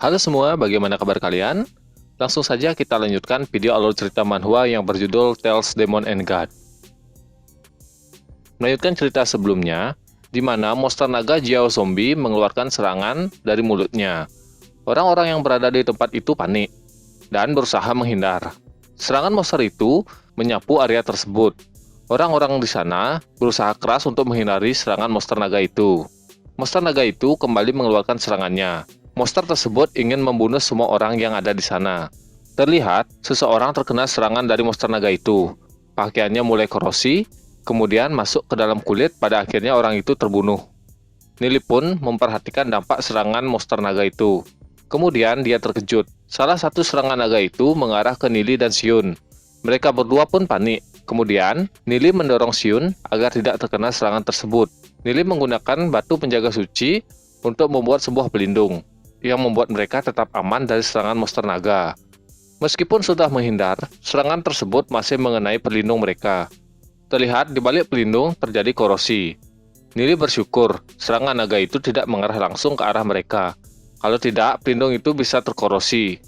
Halo semua, bagaimana kabar kalian? Langsung saja kita lanjutkan video alur cerita manhwa yang berjudul Tales Demon and God. Melanjutkan cerita sebelumnya, di mana monster naga Jiao Zombie mengeluarkan serangan dari mulutnya. Orang-orang yang berada di tempat itu panik dan berusaha menghindar. Serangan monster itu menyapu area tersebut. Orang-orang di sana berusaha keras untuk menghindari serangan monster naga itu. Monster naga itu kembali mengeluarkan serangannya. Monster tersebut ingin membunuh semua orang yang ada di sana. Terlihat, seseorang terkena serangan dari monster naga itu. Pakaiannya mulai korosi, kemudian masuk ke dalam kulit, pada akhirnya orang itu terbunuh. Nili pun memperhatikan dampak serangan monster naga itu. Kemudian dia terkejut. Salah satu serangan naga itu mengarah ke Nili dan Xion. Mereka berdua pun panik. Kemudian, Nili mendorong Xion agar tidak terkena serangan tersebut. Nili menggunakan batu penjaga suci untuk membuat sebuah pelindung yang membuat mereka tetap aman dari serangan monster naga. Meskipun sudah menghindar, serangan tersebut masih mengenai pelindung mereka. Terlihat di balik pelindung terjadi korosi. Nili bersyukur serangan naga itu tidak mengarah langsung ke arah mereka. Kalau tidak, pelindung itu bisa terkorosi.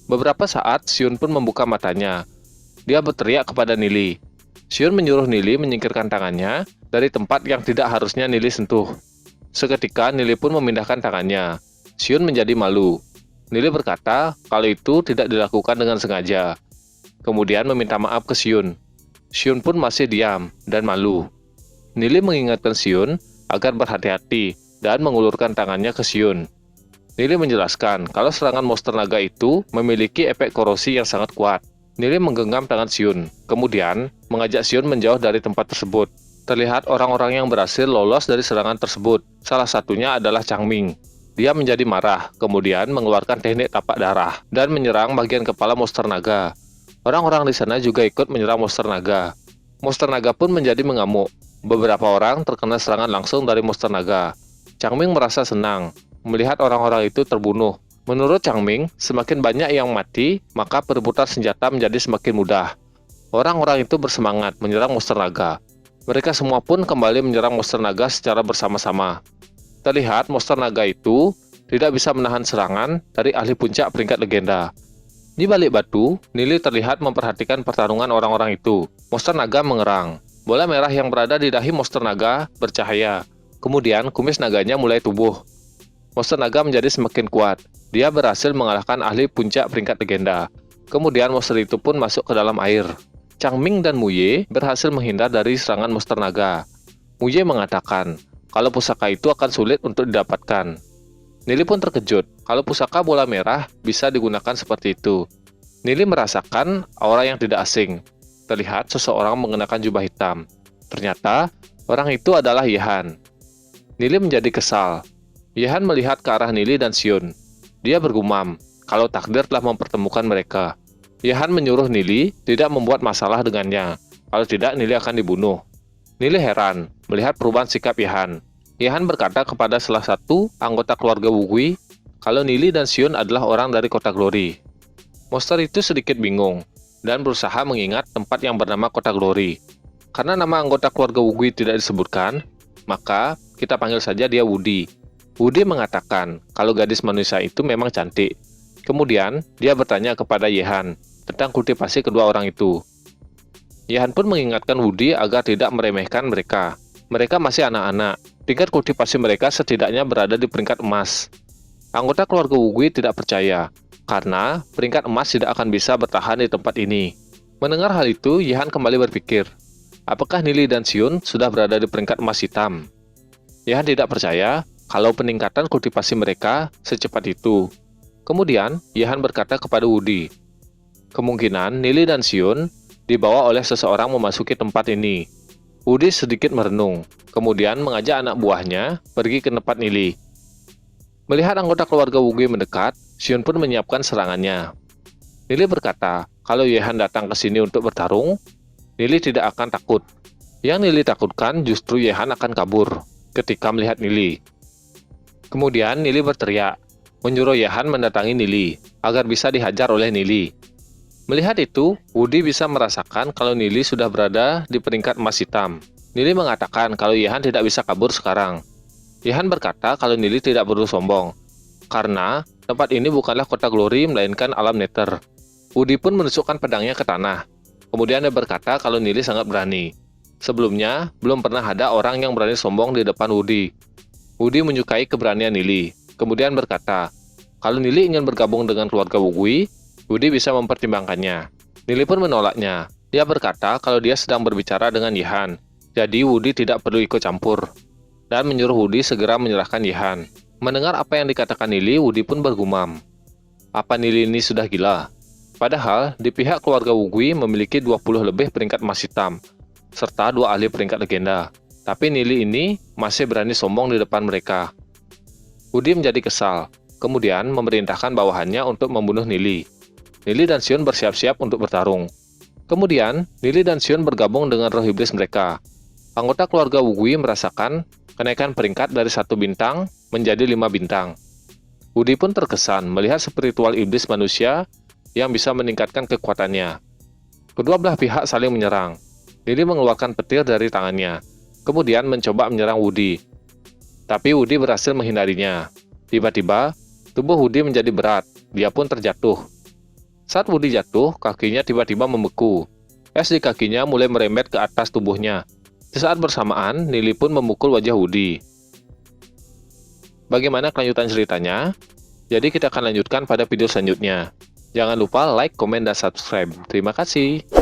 Beberapa saat, Xion pun membuka matanya. Dia berteriak kepada Nili. Xion menyuruh Nili menyingkirkan tangannya dari tempat yang tidak harusnya Nili sentuh. Seketika, Nili pun memindahkan tangannya. Xion menjadi malu. Nili berkata kalau itu tidak dilakukan dengan sengaja. Kemudian meminta maaf ke Xion. Xion pun masih diam dan malu. Nili mengingatkan Xion agar berhati-hati dan mengulurkan tangannya ke Xion. Nili menjelaskan kalau serangan monster naga itu memiliki efek korosi yang sangat kuat. Nili menggenggam tangan Xion, kemudian mengajak Xion menjauh dari tempat tersebut. Terlihat orang-orang yang berhasil lolos dari serangan tersebut. Salah satunya adalah Changming. Dia menjadi marah, kemudian mengeluarkan teknik tapak darah dan menyerang bagian kepala monster naga. Orang-orang di sana juga ikut menyerang monster naga. Monster naga pun menjadi mengamuk. Beberapa orang terkena serangan langsung dari monster naga. Changming merasa senang melihat orang-orang itu terbunuh. Menurut Changming, semakin banyak yang mati, maka perebutan senjata menjadi semakin mudah. Orang-orang itu bersemangat menyerang monster naga. Mereka semua pun kembali menyerang monster naga secara bersama-sama. Terlihat monster naga itu tidak bisa menahan serangan dari ahli puncak peringkat legenda. Di balik batu, Nili terlihat memperhatikan pertarungan orang-orang itu. Monster naga mengerang. Bola merah yang berada di dahi monster naga bercahaya. Kemudian kumis naganya mulai tumbuh. Monster naga menjadi semakin kuat. Dia berhasil mengalahkan ahli puncak peringkat legenda. Kemudian monster itu pun masuk ke dalam air. Changming dan Muye berhasil menghindar dari serangan monster naga. Muye mengatakan kalau pusaka itu akan sulit untuk didapatkan. Nili pun terkejut kalau pusaka bola merah bisa digunakan seperti itu. Nili merasakan aura yang tidak asing. Terlihat seseorang mengenakan jubah hitam. Ternyata orang itu adalah Yehan. Nili menjadi kesal. Yehan melihat ke arah Nili dan Xion. Dia bergumam kalau takdir telah mempertemukan mereka. Yehan menyuruh Nili tidak membuat masalah dengannya. Kalau tidak, Nili akan dibunuh. Nili heran melihat perubahan sikap Yehan. Yehan berkata kepada salah satu anggota keluarga Wugui kalau Nili dan Xion adalah orang dari kota Glory. Monster itu sedikit bingung dan berusaha mengingat tempat yang bernama kota Glory. Karena nama anggota keluarga Wugui tidak disebutkan, maka kita panggil saja dia Wudi. Wudi mengatakan kalau gadis manusia itu memang cantik. Kemudian dia bertanya kepada Yehan tentang kultivasi kedua orang itu. Yehan pun mengingatkan Wudi agar tidak meremehkan mereka. Mereka masih anak-anak. Tingkat kultivasi mereka setidaknya berada di peringkat emas. Anggota keluarga Wugui tidak percaya, karena peringkat emas tidak akan bisa bertahan di tempat ini. Mendengar hal itu, Yehan kembali berpikir, apakah Nili dan Xion sudah berada di peringkat emas hitam? Yehan tidak percaya kalau peningkatan kultivasi mereka secepat itu. Kemudian, Yehan berkata kepada Wudi, kemungkinan Nili dan Xion dibawa oleh seseorang memasuki tempat ini. Wudi sedikit merenung, kemudian mengajak anak buahnya pergi ke tempat Nili. Melihat anggota keluarga Wugui mendekat, Xion pun menyiapkan serangannya. Nili berkata, kalau Yehan datang ke sini untuk bertarung, Nili tidak akan takut. Yang Nili takutkan justru Yehan akan kabur ketika melihat Nili. Kemudian Nili berteriak, menyuruh Yehan mendatangi Nili agar bisa dihajar oleh Nili. Melihat itu, Wudi bisa merasakan kalau Nili sudah berada di peringkat emas hitam. Nili mengatakan kalau Yehan tidak bisa kabur sekarang. Yehan berkata kalau Nili tidak perlu sombong, karena Tempat ini bukanlah kota Glory, melainkan alam Nether. Woody pun menusukkan pedangnya ke tanah. Kemudian dia berkata kalau Nili sangat berani. Sebelumnya, belum pernah ada orang yang berani sombong di depan Woody. Woody menyukai keberanian Nili, kemudian berkata, kalau Nili ingin bergabung dengan keluarga Wugui, Woody bisa mempertimbangkannya. Nili pun menolaknya. Dia berkata kalau dia sedang berbicara dengan Yihan, jadi Woody tidak perlu ikut campur, dan menyuruh Woody segera menyerahkan Yihan. Mendengar apa yang dikatakan Nili, Woody pun bergumam. Apa Nili ini sudah gila? Padahal, di pihak keluarga Wugui memiliki 20 lebih peringkat emas hitam, serta 2 ahli peringkat legenda. Tapi Nili ini masih berani sombong di depan mereka. Woody menjadi kesal, kemudian memerintahkan bawahannya untuk membunuh Nili. Nili dan Xion bersiap-siap untuk bertarung. Kemudian, Nili dan Xion bergabung dengan roh iblis mereka. Anggota keluarga Wugui merasakan kenaikan peringkat dari 1 bintang menjadi 5 bintang. Woody pun terkesan melihat spiritual iblis manusia yang bisa meningkatkan kekuatannya. Kedua belah pihak saling menyerang. Nili mengeluarkan petir dari tangannya, kemudian mencoba menyerang Woody. Tapi Woody berhasil menghindarinya. Tiba-tiba, tubuh Woody menjadi berat, dia pun terjatuh. Saat Woody jatuh, kakinya tiba-tiba membeku. Es di kakinya mulai merembet ke atas tubuhnya. Di saat bersamaan, Nili pun memukul wajah Woody. Bagaimana kelanjutan ceritanya? Jadi kita akan lanjutkan pada video selanjutnya. Jangan lupa like, komen, dan subscribe. Terima kasih.